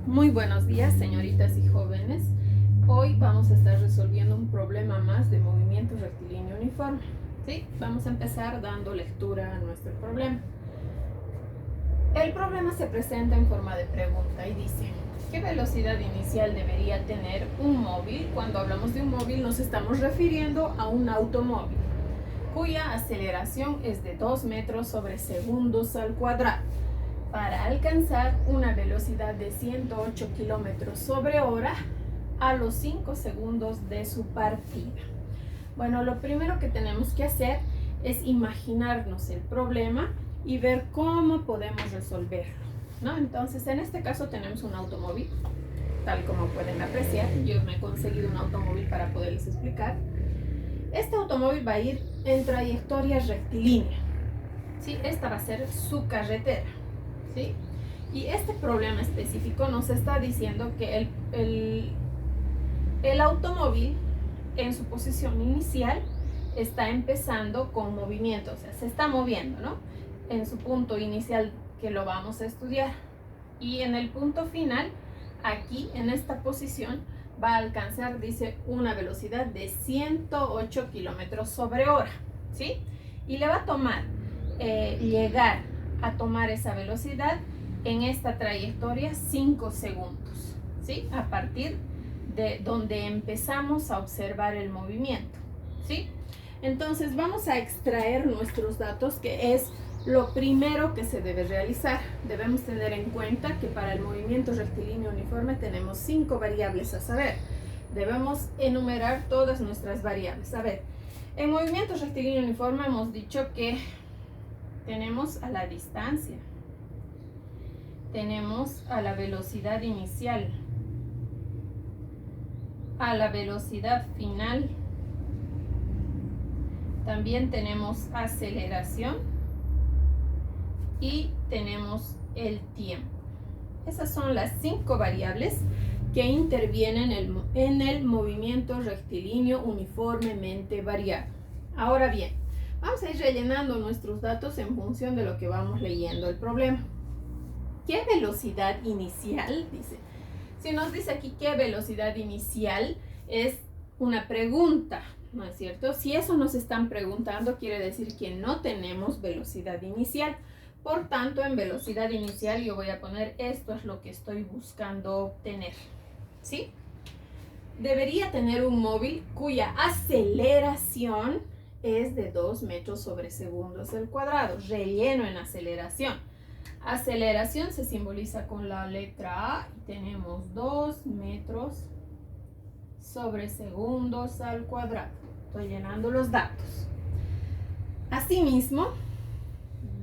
Muy buenos días, señoritas y jóvenes. Hoy vamos a estar resolviendo un problema más de movimiento rectilíneo uniforme. ¿Sí? Vamos a empezar dando lectura a nuestro problema. El problema se presenta en forma de pregunta y dice: ¿qué velocidad inicial debería tener un móvil? Cuando hablamos de un móvil nos estamos refiriendo a un automóvil cuya aceleración es de 2 metros sobre segundos al cuadrado, para alcanzar una velocidad de 108 kilómetros sobre hora a los 5 segundos de su partida. Bueno, lo primero que tenemos que hacer es imaginarnos el problema y ver cómo podemos resolverlo, ¿no? Entonces, en este caso tenemos un automóvil, tal como pueden apreciar. Yo me he conseguido un automóvil para poderles explicar. Este automóvil va a ir en trayectoria rectilínea, ¿sí? Esta va a ser su carretera, ¿sí? Y este problema específico nos está diciendo que el automóvil en su posición inicial está empezando con movimiento, o sea, se está moviendo, ¿no? En su punto inicial, que lo vamos a estudiar, y en el punto final, aquí en esta posición, va a alcanzar, dice, una velocidad de 108 kilómetros sobre hora, ¿sí? Y le va a tomar llegar a tomar esa velocidad en esta trayectoria 5 segundos, ¿sí? A partir de donde empezamos a observar el movimiento, ¿sí? Entonces vamos a extraer nuestros datos, que es lo primero que se debe realizar. Debemos tener en cuenta que para el movimiento rectilíneo uniforme tenemos 5 variables a saber. Debemos enumerar todas nuestras variables. A ver, en movimiento rectilíneo uniforme hemos dicho que tenemos a la distancia, tenemos a la velocidad inicial, a la velocidad final, también tenemos aceleración y tenemos el tiempo. Esas son las 5 variables que intervienen en el movimiento rectilíneo uniformemente variable. Ahora bien, vamos a ir rellenando nuestros datos en función de lo que vamos leyendo el problema. ¿Qué velocidad inicial? Dice. Si nos dice aquí qué velocidad inicial, es una pregunta, ¿no es cierto? Si eso nos están preguntando, quiere decir que no tenemos velocidad inicial. Por tanto, en velocidad inicial yo voy a poner: esto es lo que estoy buscando obtener, ¿sí? Debería tener un móvil cuya aceleración es de 2 metros sobre segundos al cuadrado. Relleno en aceleración. Aceleración se simboliza con la letra A y tenemos 2 metros sobre segundos al cuadrado. Estoy llenando los datos. Asimismo,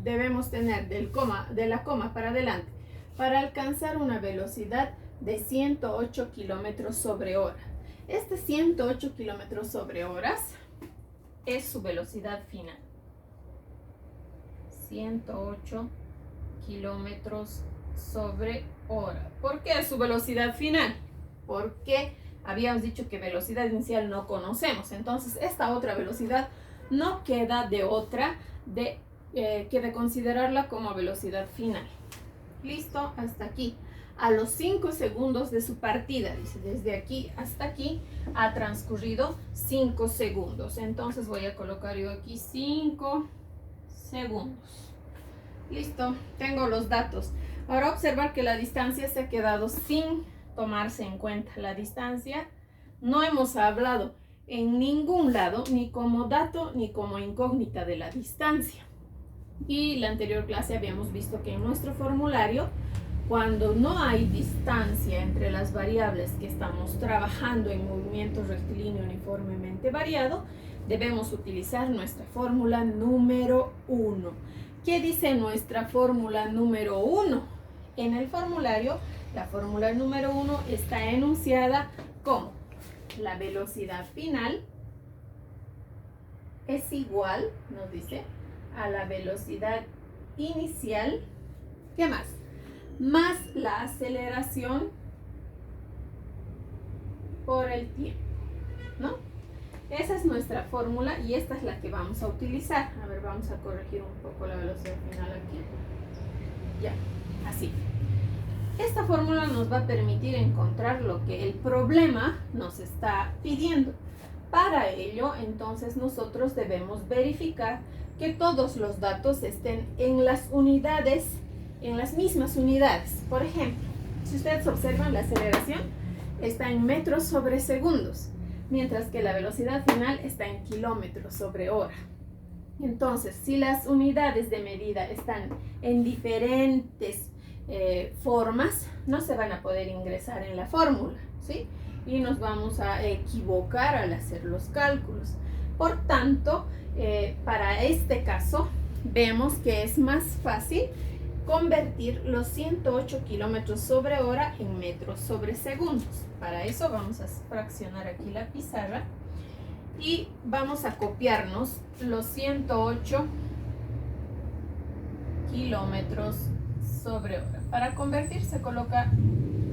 debemos tener de la coma para adelante, para alcanzar una velocidad de 108 kilómetros sobre hora. Este 108 kilómetros sobre horas es su velocidad final. 108 kilómetros sobre hora. ¿Por qué es su velocidad final? Porque habíamos dicho que velocidad inicial no conocemos. Entonces, esta otra velocidad no queda de otra que de considerarla como velocidad final. Listo, hasta aquí. A los 5 segundos de su partida, dice, desde aquí hasta aquí ha transcurrido 5 segundos. Entonces voy a colocar yo aquí 5 segundos. Listo, tengo los datos. Ahora observar que la distancia se ha quedado sin tomarse en cuenta. La distancia no hemos hablado en ningún lado, ni como dato ni como incógnita de la distancia. Y la anterior clase habíamos visto que en nuestro formulario, cuando no hay distancia entre las variables que estamos trabajando en movimiento rectilíneo uniformemente variado, debemos utilizar nuestra fórmula número 1. ¿Qué dice nuestra fórmula número 1? En el formulario, la fórmula número 1 está enunciada como: la velocidad final es igual, nos dice, a la velocidad inicial, ¿qué más? Más la aceleración por el tiempo, ¿no? Esa es nuestra fórmula y esta es la que vamos a utilizar. A ver, vamos a corregir un poco la velocidad final aquí. Ya, así. Esta fórmula nos va a permitir encontrar lo que el problema nos está pidiendo. Para ello, entonces, nosotros debemos verificar que todos los datos estén en las unidades, en las mismas unidades. Por ejemplo, si ustedes observan, la aceleración está en metros sobre segundos, mientras que la velocidad final está en kilómetros sobre hora. Entonces, si las unidades de medida están en diferentes formas, no se van a poder ingresar en la fórmula, ¿sí? Y nos vamos a equivocar al hacer los cálculos. Por tanto, para este caso, vemos que es más fácil convertir los 108 kilómetros sobre hora en metros sobre segundos. Para eso vamos a fraccionar aquí la pizarra y vamos a copiarnos los 108 kilómetros sobre hora. Para convertir se coloca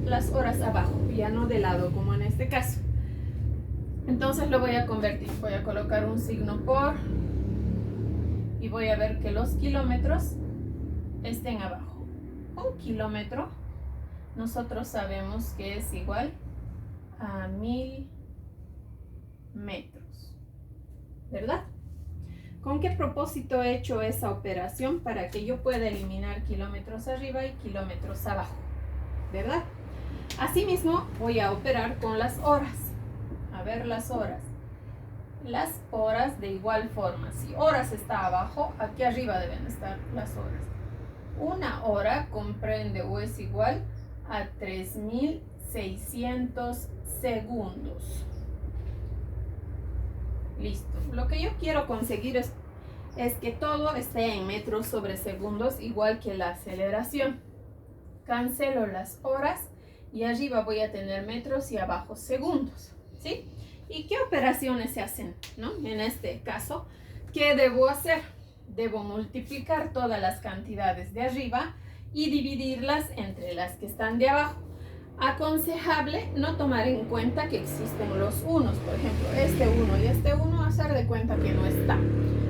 las horas abajo, ya no de lado como en este caso. Entonces lo voy a convertir, voy a colocar un signo por y voy a ver que los kilómetros estén abajo. Un kilómetro nosotros sabemos que es igual a 1000 metros, ¿verdad? ¿Con qué propósito he hecho esa operación? Para que yo pueda eliminar kilómetros arriba y kilómetros abajo, ¿verdad? Asimismo, voy a operar con las horas. A ver las horas. Las horas de igual forma. Si horas está abajo, aquí arriba deben estar las horas. Una hora comprende o es igual a 3600 segundos. Listo. Lo que yo quiero conseguir es que todo esté en metros sobre segundos, igual que la aceleración. Cancelo las horas y arriba voy a tener metros y abajo segundos, ¿sí? ¿Y qué operaciones se hacen, ¿no? En este caso, ¿qué debo hacer? Debo multiplicar todas las cantidades de arriba y dividirlas entre las que están de abajo. Aconsejable no tomar en cuenta que existen los unos, por ejemplo, este 1 y este 1, hacer de cuenta que no está.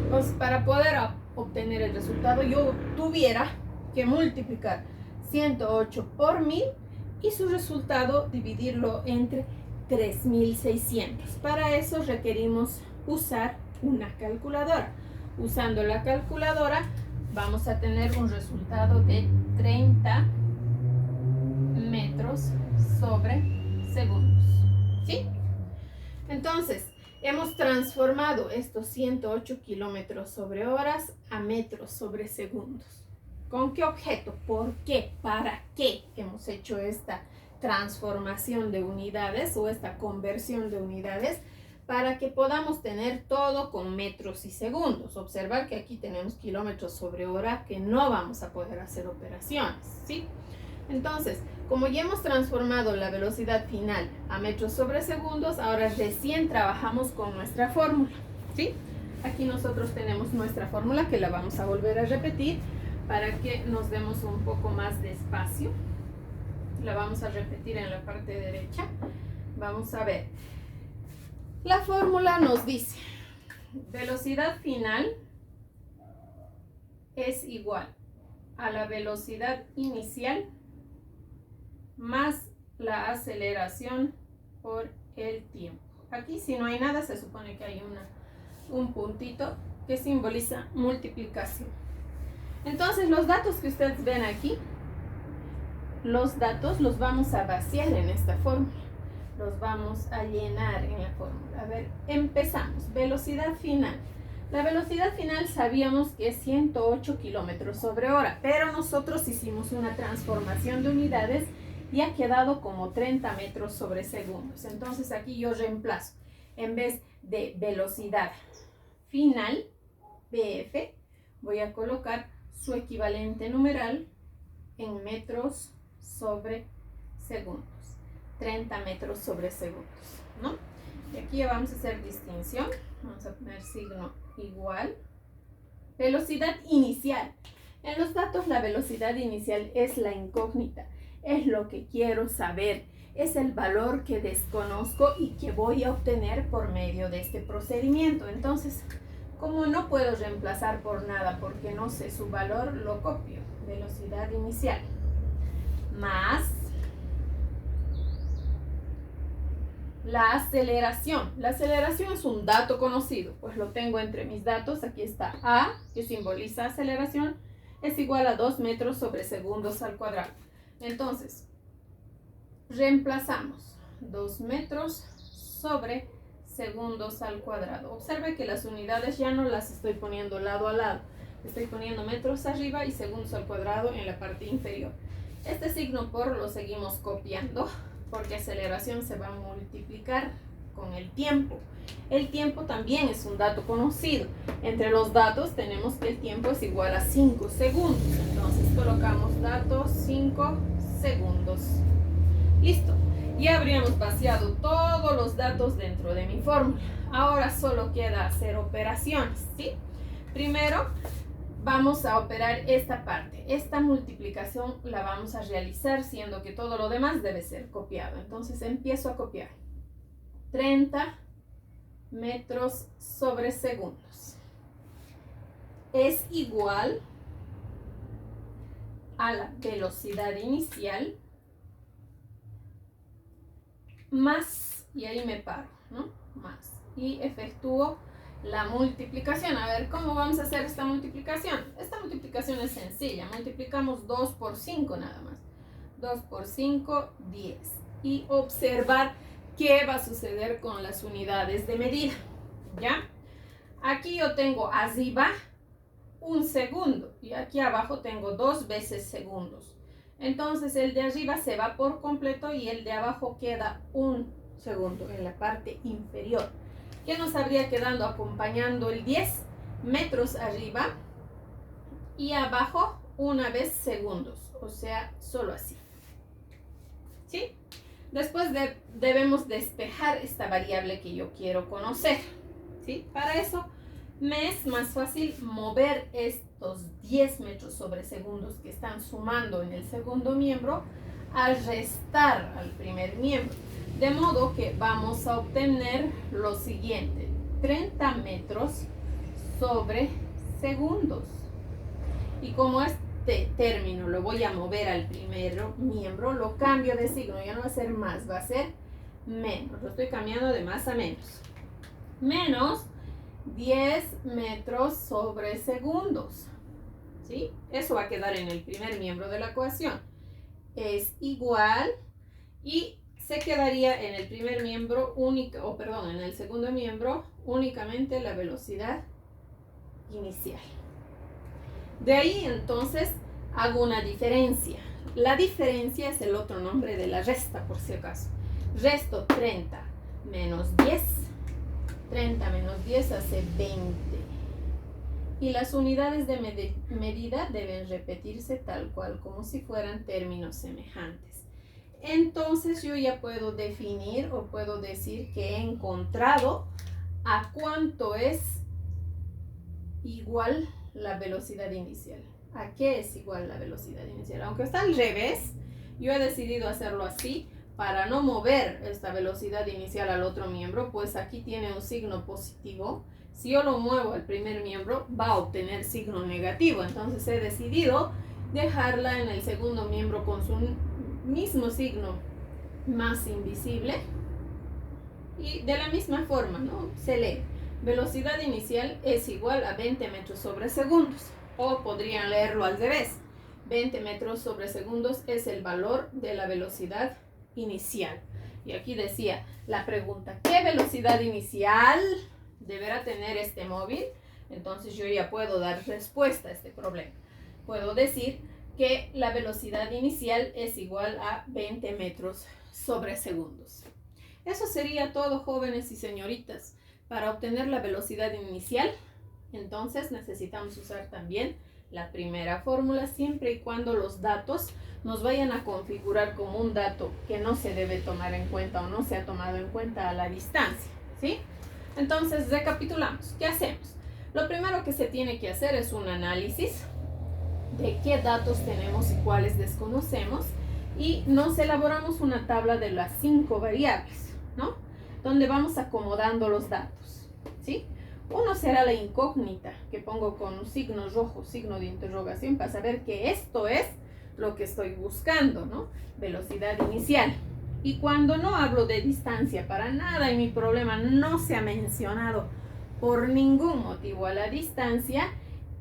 Entonces, para poder obtener el resultado, yo tuviera que multiplicar 108 por 1000 y su resultado dividirlo entre 3600. Para eso requerimos usar una calculadora. Usando la calculadora vamos a tener un resultado de 30 metros sobre segundos, ¿sí? Entonces, hemos transformado estos 108 kilómetros sobre horas a metros sobre segundos. ¿Con qué objeto? ¿Por qué? ¿Para qué hemos hecho esta transformación de unidades o esta conversión de unidades? Para que podamos tener todo con metros y segundos. Observar que aquí tenemos kilómetros sobre hora que no vamos a poder hacer operaciones, ¿sí? Entonces, como ya hemos transformado la velocidad final a metros sobre segundos, ahora recién trabajamos con nuestra fórmula, ¿sí? Aquí nosotros tenemos nuestra fórmula que la vamos a volver a repetir para que nos demos un poco más de espacio. La vamos a repetir en la parte derecha. Vamos a ver. La fórmula nos dice, velocidad final es igual a la velocidad inicial más la aceleración por el tiempo. Aquí si no hay nada se supone que hay un puntito que simboliza multiplicación. Entonces los datos que ustedes ven aquí, los datos los vamos a vaciar en esta fórmula. Los vamos a llenar en la fórmula. A ver, empezamos. Velocidad final. La velocidad final sabíamos que es 108 kilómetros sobre hora, pero nosotros hicimos una transformación de unidades y ha quedado como 30 metros sobre segundos. Entonces aquí yo reemplazo, en vez de velocidad final, BF, voy a colocar su equivalente numeral en metros sobre segundos. 30 metros sobre segundos, ¿no? Y aquí ya vamos a hacer distinción. Vamos a poner signo igual. Velocidad inicial. En los datos la velocidad inicial es la incógnita. Es lo que quiero saber. Es el valor que desconozco y que voy a obtener por medio de este procedimiento. Entonces, como no puedo reemplazar por nada porque no sé su valor, lo copio. Velocidad inicial. más la aceleración. La aceleración es un dato conocido, pues lo tengo entre mis datos. Aquí está A, que simboliza aceleración, es igual a 2 metros sobre segundos al cuadrado. Entonces, reemplazamos 2 metros sobre segundos al cuadrado. Observe que las unidades ya no las estoy poniendo lado a lado. Estoy poniendo metros arriba y segundos al cuadrado en la parte inferior. Este signo por lo seguimos copiando, porque aceleración se va a multiplicar con el tiempo. El tiempo también es un dato conocido. Entre los datos tenemos que el tiempo es igual a 5 segundos. Entonces colocamos datos 5 segundos. Listo. Ya habríamos vaciado todos los datos dentro de mi fórmula. Ahora solo queda hacer operaciones, ¿sí? Primero vamos a operar esta parte. Esta multiplicación la vamos a realizar siendo que todo lo demás debe ser copiado. Entonces empiezo a copiar. 30 metros sobre segundos es igual a la velocidad inicial más, y ahí me paro, ¿no? Más. Y efectúo la multiplicación. A ver, ¿cómo vamos a hacer esta multiplicación? Esta multiplicación es sencilla. Multiplicamos 2 por 5 nada más. 2 por 5, 10. Y observar qué va a suceder con las unidades de medida. ¿Ya? Aquí yo tengo arriba un segundo y aquí abajo tengo 2 veces segundos. Entonces el de arriba se va por completo y el de abajo queda un segundo en la parte inferior. ¿Qué nos habría quedando acompañando el 10? Metros arriba y abajo una vez segundos, o sea, solo así. ¿Sí? Después debemos despejar esta variable que yo quiero conocer. ¿Sí? Para eso me es más fácil mover estos 10 metros sobre segundos que están sumando en el segundo miembro a restar al primer miembro. De modo que vamos a obtener lo siguiente: 30 metros sobre segundos. Y como este término lo voy a mover al primer miembro, lo cambio de signo. Ya no va a ser más, va a ser menos. Lo estoy cambiando de más a menos. Menos 10 metros sobre segundos. ¿Sí? Eso va a quedar en el primer miembro de la ecuación. Es igual, y se quedaría en el primer miembro en el segundo miembro únicamente la velocidad inicial. De ahí entonces hago una diferencia. La diferencia es el otro nombre de la resta, por si acaso. Resto 30 menos 10. 30 menos 10 hace 20. Y las unidades de medida deben repetirse tal cual, como si fueran términos semejantes. Entonces yo ya puedo definir o puedo decir que he encontrado a cuánto es igual la velocidad inicial. ¿A qué es igual la velocidad inicial? Aunque está al revés, yo he decidido hacerlo así para no mover esta velocidad inicial al otro miembro, pues aquí tiene un signo positivo. Si yo lo muevo al primer miembro, va a obtener signo negativo. Entonces he decidido dejarla en el segundo miembro con su mismo signo más invisible. Y de la misma forma, ¿no? Se lee: velocidad inicial es igual a 20 metros sobre segundos. O podrían leerlo al revés: 20 metros sobre segundos es el valor de la velocidad inicial. Y aquí decía la pregunta: ¿qué velocidad inicial deberá tener este móvil? Entonces yo ya puedo dar respuesta a este problema. Puedo decir que la velocidad inicial es igual a 20 metros sobre segundos. Eso sería todo, jóvenes y señoritas. Para obtener la velocidad inicial, entonces necesitamos usar también la primera fórmula, siempre y cuando los datos nos vayan a configurar como un dato que no se debe tomar en cuenta o no se ha tomado en cuenta a la distancia, ¿sí? Entonces, recapitulamos. ¿Qué hacemos? Lo primero que se tiene que hacer es un análisis de qué datos tenemos y cuáles desconocemos, y nos elaboramos una tabla de las 5 variables, ¿no? Donde vamos acomodando los datos, ¿sí? Uno será la incógnita, que pongo con un signo rojo, signo de interrogación, para saber que esto es lo que estoy buscando, ¿no? Velocidad inicial. Y cuando no hablo de distancia para nada y mi problema no se ha mencionado por ningún motivo a la distancia,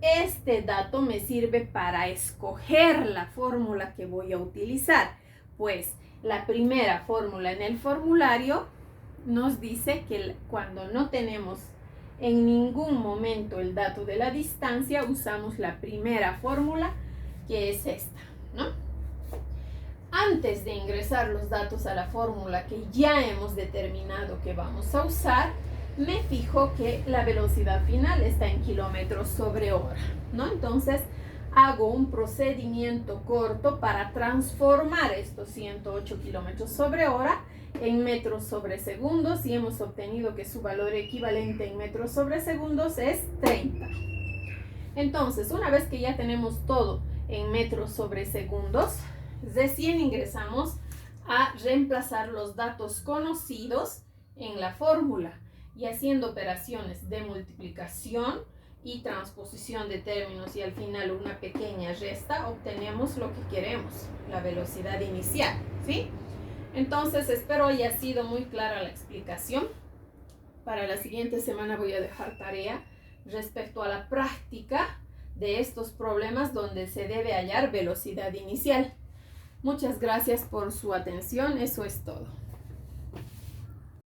este dato me sirve para escoger la fórmula que voy a utilizar. Pues la primera fórmula en el formulario nos dice que cuando no tenemos en ningún momento el dato de la distancia, usamos la primera fórmula, que es esta, ¿no? Antes de ingresar los datos a la fórmula que ya hemos determinado que vamos a usar, me fijo que la velocidad final está en kilómetros sobre hora, ¿no? Entonces, hago un procedimiento corto para transformar estos 108 kilómetros sobre hora en metros sobre segundos y hemos obtenido que su valor equivalente en metros sobre segundos es 30. Entonces, una vez que ya tenemos todo en metros sobre segundos, recién ingresamos a reemplazar los datos conocidos en la fórmula y haciendo operaciones de multiplicación y transposición de términos y al final una pequeña resta, obtenemos lo que queremos, la velocidad inicial, ¿sí? Entonces, espero haya sido muy clara la explicación. Para la siguiente semana voy a dejar tarea respecto a la práctica de estos problemas donde se debe hallar velocidad inicial. Muchas gracias por su atención. Eso es todo.